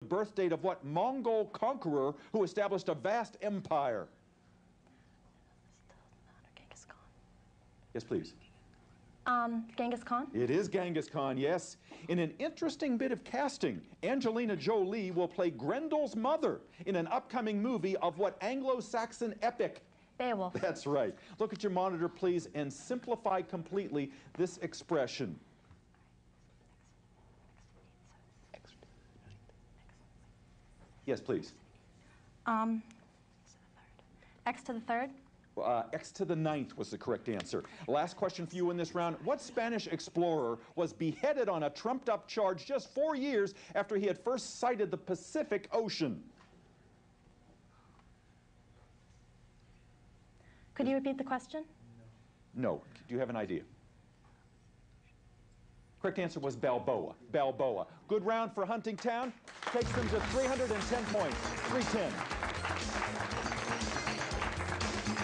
birth date of what Mongol conqueror who established a vast empire? Genghis Khan. Yes, please. Genghis Khan? It is Genghis Khan, yes. In an interesting bit of casting, Angelina Jolie will play Grendel's mother in an upcoming movie of what Anglo-Saxon epic? Beowulf. That's right. Look at your monitor, please, and simplify completely this expression. Yes, please. X to the third? X to the ninth was the correct answer. Last question for you in this round. What Spanish explorer was beheaded on a trumped-up charge just 4 years after he had first sighted the Pacific Ocean? Could you repeat the question? No. Do you have an idea? Correct answer was Balboa. Balboa. Good round for Huntingtown. Takes them to 310 points. 310.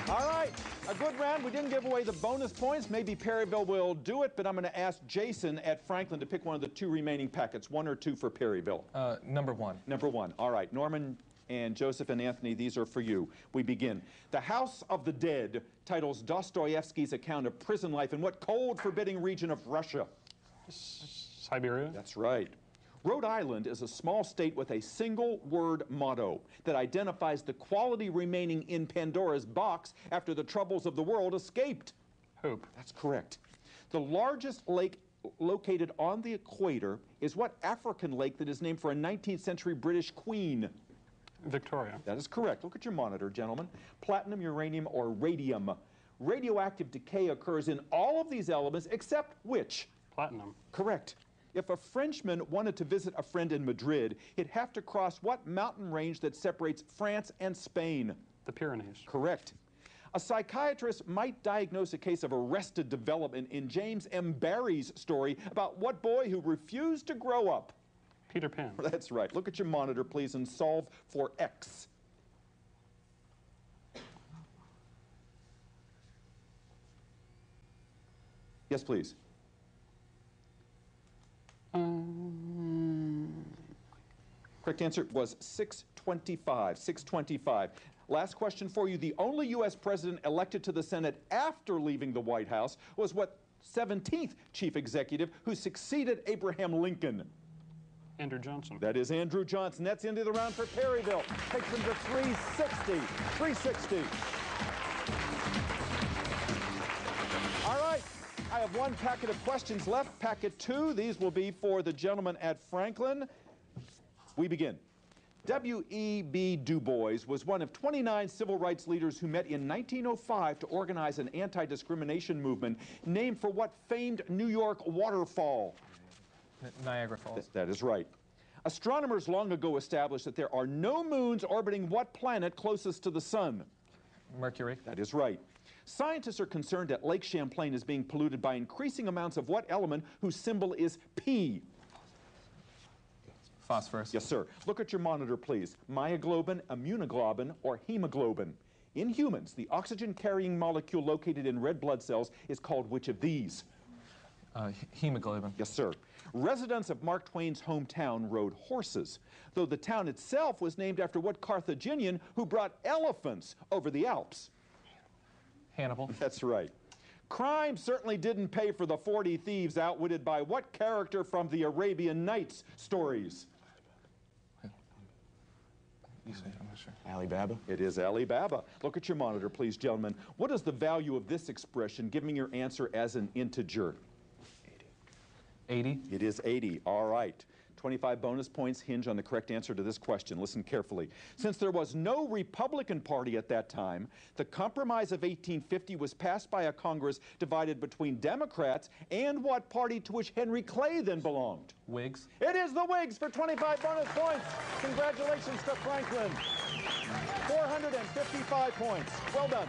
All right, a good round. We didn't give away the bonus points. Maybe Perryville will do it, but I'm going to ask Jason at Franklin to pick one of the 2 remaining packets, 1 or 2 for Perryville. Number 1. Number 1. All right, Norman and Joseph and Anthony, these are for you. We begin. The House of the Dead titles Dostoevsky's account of prison life in what cold, forbidding region of Russia? Siberia? That's right. Rhode Island is a small state with a single-word motto that identifies the quality remaining in Pandora's box after the troubles of the world escaped. Hope. That's correct. The largest lake located on the equator is what African lake that is named for a 19th century British queen? Victoria. That is correct. Look at your monitor, gentlemen. Platinum, uranium, or radium. Radioactive decay occurs in all of these elements except which? Platinum. Correct. If a Frenchman wanted to visit a friend in Madrid, he'd have to cross what mountain range that separates France and Spain? The Pyrenees. Correct. A psychiatrist might diagnose a case of arrested development in James M. Barrie's story about what boy who refused to grow up? Peter Pan. That's right. Look at your monitor, please, and solve for X. Yes, please. Correct answer was 625. 625. Last question for you. The only U.S. president elected to the Senate after leaving the White House was what 17th chief executive who succeeded Abraham Lincoln? Andrew Johnson. That is Andrew Johnson. That's the end of the round for Perryville. Takes them to 360. 360. All right. I have 1 packet of questions left. Packet 2. These will be for the gentleman at Franklin. We begin. W.E.B. Du Bois was one of 29 civil rights leaders who met in 1905 to organize an anti-discrimination movement named for what famed New York waterfall? Niagara Falls. That is right. Astronomers long ago established that there are no moons orbiting what planet closest to the sun? Mercury. That is right. Scientists are concerned that Lake Champlain is being polluted by increasing amounts of what element whose symbol is P? Phosphorus. Yes, sir. Look at your monitor, please. Myoglobin, immunoglobin, or hemoglobin. In humans, the oxygen-carrying molecule located in red blood cells is called which of these? Hemoglobin. Yes, sir. Residents of Mark Twain's hometown rode horses, though the town itself was named after what Carthaginian who brought elephants over the Alps? Hannibal. That's right. Crime certainly didn't pay for the 40 thieves outwitted by what character from the Arabian Nights stories? You say it, I'm not sure. Ali Baba. It is Ali Baba. Look at your monitor, please, gentlemen. What is the value of this expression, giving your answer as an integer? 80. It is 80. All right. 25 bonus points hinge on the correct answer to this question. Listen carefully. Since there was no Republican Party at that time, the Compromise of 1850 was passed by a Congress divided between Democrats and what party to which Henry Clay then belonged? Whigs. It is the Whigs for 25 bonus points. Congratulations to Franklin. 455 points. Well done.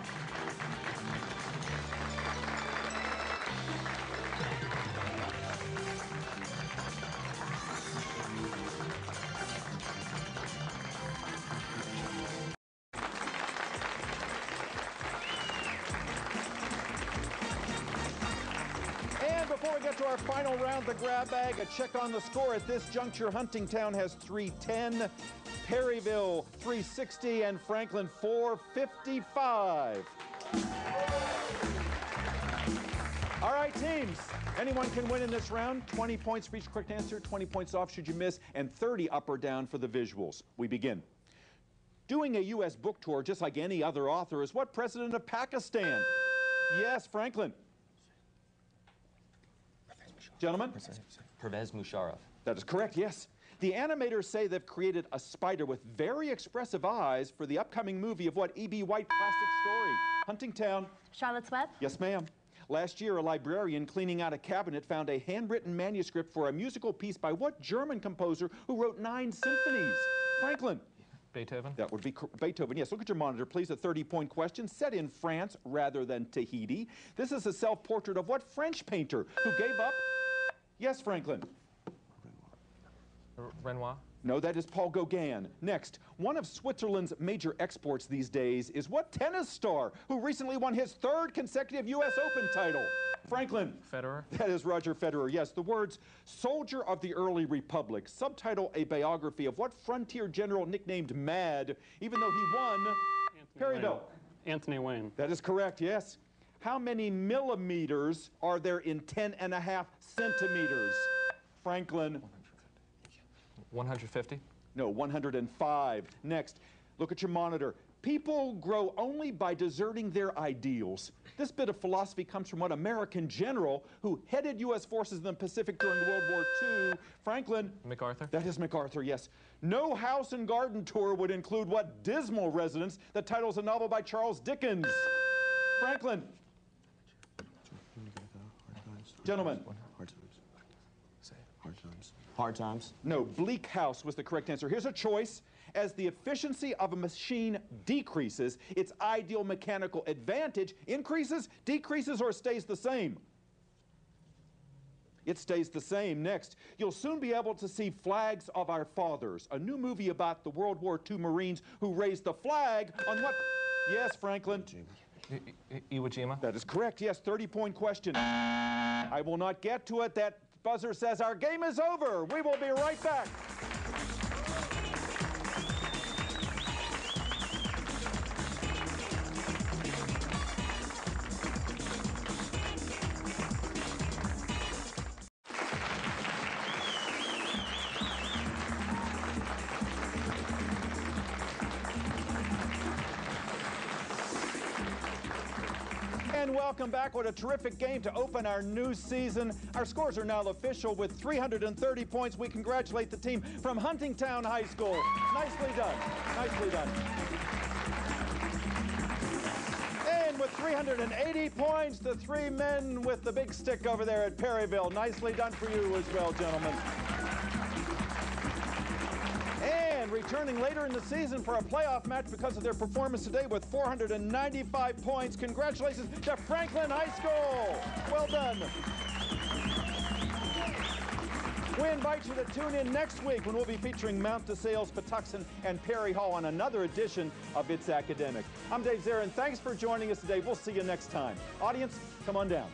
Before we get to our final round, the grab bag, a check on the score. At this juncture, Huntingtown has 310, Perryville 360, and Franklin 455. All right, teams. Anyone can win in this round. 20 points for each correct answer, 20 points off should you miss, and 30 up or down for the visuals. We begin. Doing a U.S. book tour, just like any other author, is what president of Pakistan? Yes, Franklin. Gentlemen? Pervez Musharraf. That is correct, yes. The animators say they've created a spider with very expressive eyes for the upcoming movie of what E.B. White classic story? Huntingtown. Charlotte's Web? Yes, ma'am. Last year, a librarian cleaning out a cabinet found a handwritten manuscript for a musical piece by what German composer who wrote 9 symphonies? Franklin. Beethoven. That would be Beethoven. Yes, look at your monitor, please. A 30-point question set in France rather than Tahiti. This is a self-portrait of what French painter who gave up? Yes, Franklin. Renoir. No, that is Paul Gauguin. Next, one of Switzerland's major exports these days is what tennis star who recently won his 3rd consecutive U.S. Open title? Franklin. Federer. That is Roger Federer, yes. The words Soldier of the Early Republic subtitle a biography of what frontier general nicknamed Mad, even though he won Perryville. Anthony Wayne. That is correct, yes. How many millimeters are there in 10.5 centimeters? Franklin. 150. No, 105. Next, look at your monitor. People grow only by deserting their ideals. This bit of philosophy comes from what American general who headed U.S. forces in the Pacific during World War II? Franklin. MacArthur. That is MacArthur, yes. No house and garden tour would include what dismal residence that titles a novel by Charles Dickens? Franklin. Gentlemen. Hard times. Hard times. Hard times. No, bleak house was the correct answer. Here's a choice. As the efficiency of a machine decreases, its ideal mechanical advantage increases, decreases, or stays the same? It stays the same. Next, you'll soon be able to see Flags of Our Fathers, a new movie about the World War II Marines who raised the flag on what? Yes, Franklin. Iwo Jima. That is correct. Yes, 30-point question. I will not get to it. That buzzer says our game is over. We will be right back. And welcome back. What a terrific game to open our new season. Our scores are now official with 330 points. We congratulate the team from Huntingtown High School. Nicely done. Nicely done. And with 380 points, the 3 men with the big stick over there at Perryville. Nicely done for you as well, gentlemen. And returning later in the season for a playoff match because of their performance today with 495 points. Congratulations to Franklin High School. Well done. We invite you to tune in next week when we'll be featuring Mount DeSales, Patuxent, and Perry Hall on another edition of It's Academic. I'm Dave Zarin. Thanks for joining us today. We'll see you next time. Audience, come on down.